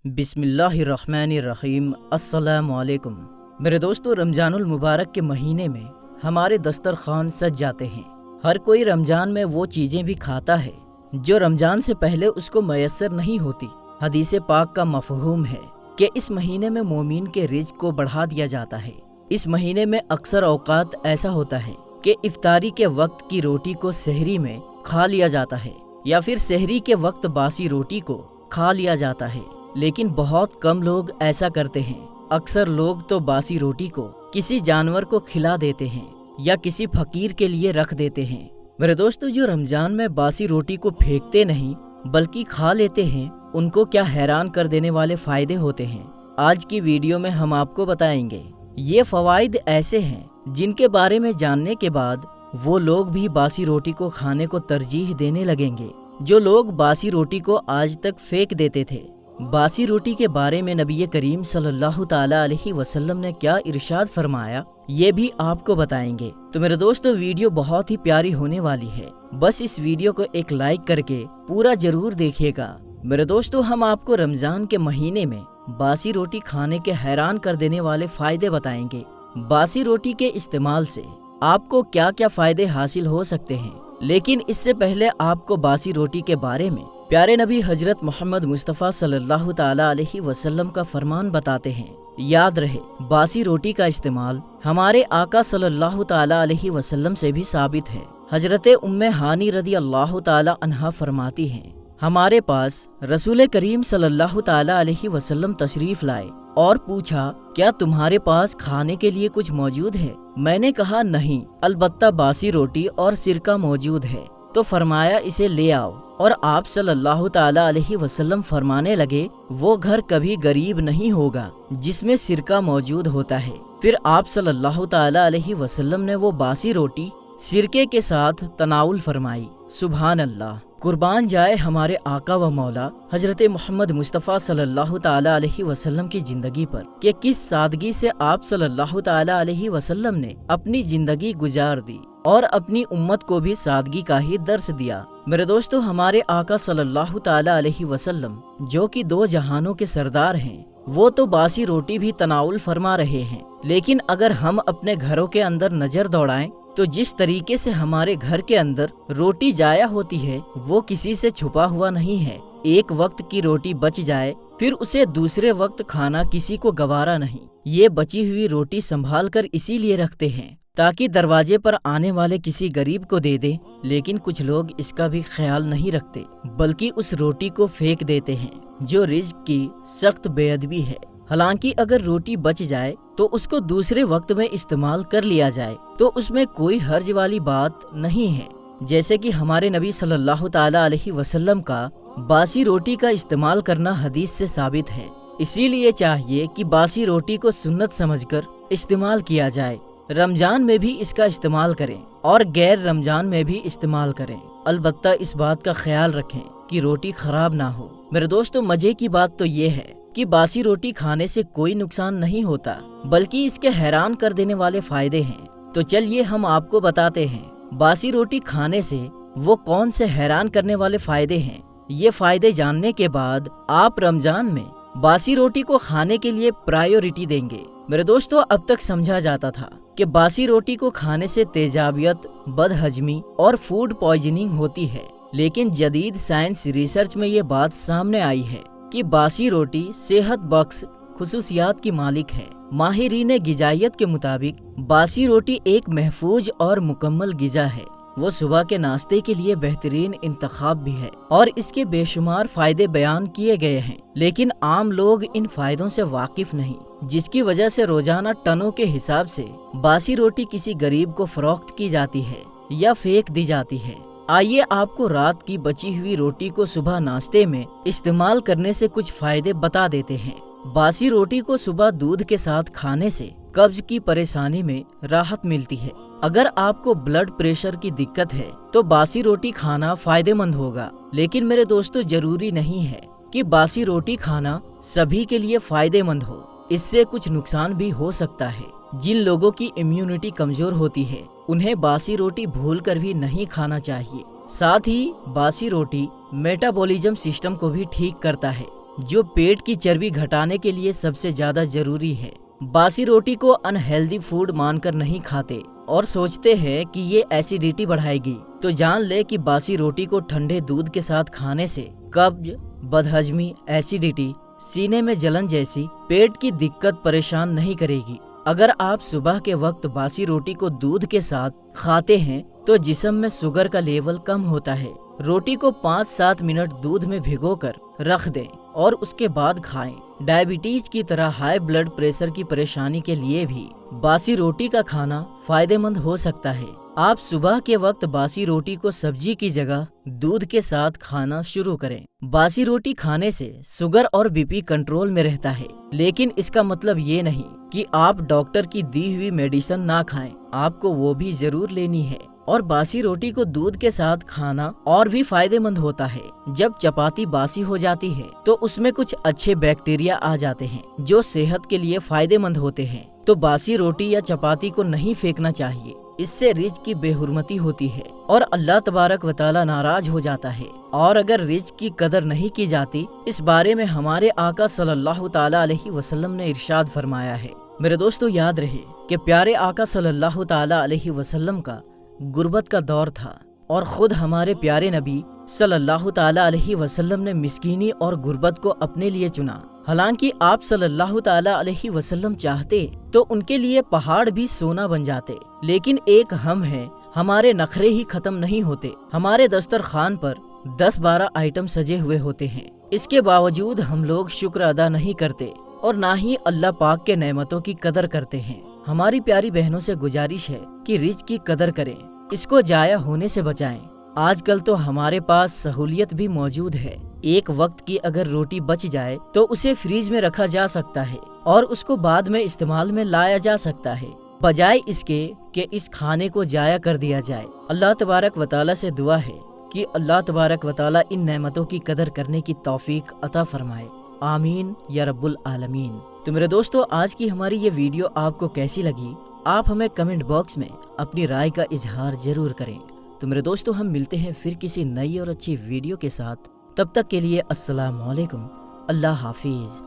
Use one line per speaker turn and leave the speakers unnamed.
बिस्मिल्लाहिर्रहमानिर्रहीम। अस्सलामु अलैकुम। मेरे दोस्तों, रमज़ानुल मुबारक के महीने में हमारे दस्तरखान सज जाते हैं। हर कोई रमज़ान में वो चीज़ें भी खाता है जो रमज़ान से पहले उसको मैसर नहीं होती। हदीस पाक का मफ़हूम है कि इस महीने में मोमिन के रिज़्क़ को बढ़ा दिया जाता है। इस महीने में अक्सर औक़ात ऐसा होता है कि इफ्तारी के वक्त की रोटी को सहरी में खा लिया जाता है या फिर सहरी के वक्त बासी रोटी को खा लिया जाता है, लेकिन बहुत कम लोग ऐसा करते हैं। अक्सर लोग तो बासी रोटी को किसी जानवर को खिला देते हैं या किसी फकीर के लिए रख देते हैं। मेरे दोस्तों, जो रमज़ान में बासी रोटी को फेंकते नहीं बल्कि खा लेते हैं, उनको क्या हैरान कर देने वाले फ़ायदे होते हैं। आज की वीडियो में हम आपको बताएंगे। ये फ़वाइद ऐसे हैं जिनके बारे में जानने के बाद वो लोग भी बासी रोटी को खाने को तरजीह देने लगेंगे जो लोग बासी रोटी को आज तक फेंक देते थे। बासी रोटी के बारे में नबी करीम सल्लल्लाहु ताला अलैहि वसल्लम ने क्या इरशाद फरमाया, ये भी आपको बताएंगे। तो मेरे दोस्तों, वीडियो बहुत ही प्यारी होने वाली है। बस इस वीडियो को एक लाइक करके पूरा जरूर देखिएगा। मेरे दोस्तों, हम आपको रमज़ान के महीने में बासी रोटी खाने के हैरान कर देने वाले फायदे बताएंगे। बासी रोटी के इस्तेमाल से आपको क्या क्या फायदे हासिल हो सकते हैं, लेकिन इससे पहले आपको बासी रोटी के बारे में प्यारे नबी हजरत मोहम्मद मुस्तफ़ा सल्लल्लाहु ताला अलैहि वसल्लम का फरमान बताते हैं। याद रहे, बासी रोटी का इस्तेमाल हमारे आका सल्लल्लाहु ताला अलैहि वसल्लम से भी साबित है। हजरत उम्मे हानी रदी अल्लाह ताला अन्हा फरमाती हैं, हमारे पास रसूल करीम सल्लल्लाहु ताला अलैहि वसल्लम तशरीफ लाए और पूछा, क्या तुम्हारे पास खाने के लिए कुछ मौजूद है? मैंने कहा, नहीं, अलबत्ता बासी रोटी और सिरका मौजूद है। तो फरमाया, इसे ले आओ। और आप सल्लल्लाहु ताला अलैहि वसल्लम फरमाने लगे, वो घर कभी गरीब नहीं होगा जिसमें सिरका मौजूद होता है। फिर आप सल्लल्लाहु ताला अलैहि वसल्लम ने वो बासी रोटी सिरके के साथ तनाउल फरमाई। सुभान अल्लाह। कुर्बान जाए हमारे आका व मौला हजरत मोहम्मद मुस्तफ़ा सल्लल्लाहु ताला अलैहि वसल्लम की जिंदगी पर कि किस सादगी से आप सल्लल्लाहु ताला अलैहि वसल्लम ने अपनी जिंदगी गुजार दी और अपनी उम्मत को भी सादगी का ही दर्स दिया। मेरे दोस्तों, हमारे आका सल्लल्लाहु ताला अलैहि वसल्लम जो कि दो जहानों के सरदार हैं, वो तो बासी रोटी भी तनाउल फरमा रहे हैं। लेकिन अगर हम अपने घरों के अंदर नजर दौड़ाएं तो जिस तरीके से हमारे घर के अंदर रोटी जाया होती है वो किसी से छुपा हुआ नहीं है। एक वक्त की रोटी बच जाए फिर उसे दूसरे वक्त खाना किसी को गवारा नहीं। ये बची हुई रोटी संभाल कर इसीलिए रखते हैं ताकि दरवाजे पर आने वाले किसी गरीब को दे दे, लेकिन कुछ लोग इसका भी ख्याल नहीं रखते बल्कि उस रोटी को फेंक देते हैं, जो रिज़्क़ की सख्त बेअदबी है। हालांकि अगर रोटी बच जाए तो उसको दूसरे वक्त में इस्तेमाल कर लिया जाए तो उसमें कोई हर्ज वाली बात नहीं है। जैसे कि हमारे नबी सल्लल्लाहु ताला अलैहि वसल्लम का बासी रोटी का इस्तेमाल करना हदीस से साबित है। इसीलिए चाहिए कि बासी रोटी को सुन्नत समझकर इस्तेमाल किया जाए। रमजान में भी इसका इस्तेमाल करें और गैर रमजान में भी इस्तेमाल करें। अलबत्ता इस बात का ख्याल रखें कि रोटी खराब ना हो। मेरे दोस्तों, मजे की बात तो ये है कि बासी रोटी खाने से कोई नुकसान नहीं होता बल्कि इसके हैरान कर देने वाले फायदे हैं। तो चलिए हम आपको बताते हैं बासी रोटी खाने से वो कौन से हैरान करने वाले फायदे हैं। ये फायदे जानने के बाद आप रमजान में बासी रोटी को खाने के लिए प्रायोरिटी देंगे। मेरे दोस्तों, अब तक समझा जाता था कि बासी रोटी को खाने से तेजाबियत, बदहजमी और फूड पॉइजनिंग होती है, लेकिन जदीद साइंस रिसर्च में ये बात सामने आई है कि बासी रोटी सेहत बख्श खुसूसियात की मालिक है। माहिरीन गिजायत के मुताबिक बासी रोटी एक महफूज और मुकम्मल गिजा है। वो सुबह के नाश्ते के लिए बेहतरीन इंतखाब भी है और इसके बेशुमार फायदे बयान किए गए हैं, लेकिन आम लोग इन फायदों से वाकिफ नहीं, जिसकी वजह से रोजाना टनों के हिसाब से बासी रोटी किसी गरीब को फरोख्त की जाती है या फेंक दी जाती है। आइए आपको रात की बची हुई रोटी को सुबह नाश्ते में इस्तेमाल करने से कुछ फायदे बता देते हैं। बासी रोटी को सुबह दूध के साथ खाने से कब्ज की परेशानी में राहत मिलती है। अगर आपको ब्लड प्रेशर की दिक्कत है तो बासी रोटी खाना फायदेमंद होगा, लेकिन मेरे दोस्तों, जरूरी नहीं है कि बासी रोटी खाना सभी के लिए फायदेमंद हो। इससे कुछ नुकसान भी हो सकता है। जिन लोगों की इम्यूनिटी कमजोर होती है उन्हें बासी रोटी भूलकर भी नहीं खाना चाहिए। साथ ही बासी रोटी मेटाबॉलिज्म सिस्टम को भी ठीक करता है। जो पेट की चर्बी घटाने के लिए सबसे ज्यादा जरूरी है। बासी रोटी को अनहेल्दी फूड मानकर नहीं खाते और सोचते हैं कि ये एसिडिटी बढ़ाएगी, तो जान ले कि बासी रोटी को ठंडे दूध के साथ खाने से कब्ज, बदहजमी, एसिडिटी, सीने में जलन जैसी पेट की दिक्कत परेशान नहीं करेगी। अगर आप सुबह के वक्त बासी रोटी को दूध के साथ खाते हैं तो जिस्म में शुगर का लेवल कम होता है। रोटी को 5-7 मिनट दूध में भिगोकर रख दें और उसके बाद खाएं। डायबिटीज की तरह हाई ब्लड प्रेशर की परेशानी के लिए भी बासी रोटी का खाना फायदेमंद हो सकता है। आप सुबह के वक्त बासी रोटी को सब्जी की जगह दूध के साथ खाना शुरू करें। बासी रोटी खाने से शुगर और बीपी कंट्रोल में रहता है, लेकिन इसका मतलब ये नहीं कि आप डॉक्टर की दी हुई मेडिसिन ना खाएं, आपको वो भी जरूर लेनी है। और बासी रोटी को दूध के साथ खाना और भी फायदेमंद होता है। जब चपाती बासी हो जाती है तो उसमें कुछ अच्छे बैक्टीरिया आ जाते हैं जो सेहत के लिए फायदेमंद होते हैं। तो बासी रोटी या चपाती को नहीं फेंकना चाहिए, इससे रिज्क की बेहुरमती होती है और अल्लाह तबारक व तआला नाराज हो जाता है। और अगर रिज्क की कदर नहीं की जाती, इस बारे में हमारे आका सल्लल्लाहु ताला अलैहि वसल्लम ने इरशाद फरमाया है। मेरे दोस्तों, याद रहे कि प्यारे आका सल्लल्लाहु ताला अलैहि वसल्लम का गुर्बत का दौर था और खुद हमारे प्यारे नबी सल्लल्लाहु ताला अलैहि वसल्लम ने मिस्कीनी और गुर्बत को अपने लिए चुना। हालांकि आप सल्लल्लाहु ताला अलैहि वसल्लम चाहते तो उनके लिए पहाड़ भी सोना बन जाते, लेकिन एक हम हैं, हमारे नखरे ही खत्म नहीं होते। हमारे दस्तरखान पर 10-12 आइटम सजे हुए होते हैं, इसके बावजूद हम लोग शुक्र अदा नहीं करते और ना ही अल्लाह पाक के नेमतों की कदर करते हैं। हमारी प्यारी बहनों से गुजारिश है कि रिज्क की कदर करें, इसको जाया होने से बचाएं। आजकल तो हमारे पास सहूलियत भी मौजूद है। एक वक्त की अगर रोटी बच जाए तो उसे फ्रिज में रखा जा सकता है और उसको बाद में इस्तेमाल में लाया जा सकता है, बजाय इसके कि इस खाने को जाया कर दिया जाए। अल्लाह तबारक व तआला से दुआ है कि अल्लाह तबारक व तआला इन नेमतों की कदर करने की तौफीक अता फरमाए। आमीन या रब्बुल आलमीन। तो मेरे दोस्तों, आज की हमारी ये वीडियो आपको कैसी लगी, आप हमें कमेंट बॉक्स में अपनी राय का इजहार जरूर करें। तो मेरे दोस्तों, हम मिलते हैं फिर किसी नई और अच्छी वीडियो के साथ। तब तक के लिए अस्सलाम वालेकुम, अल्लाह हाफिज।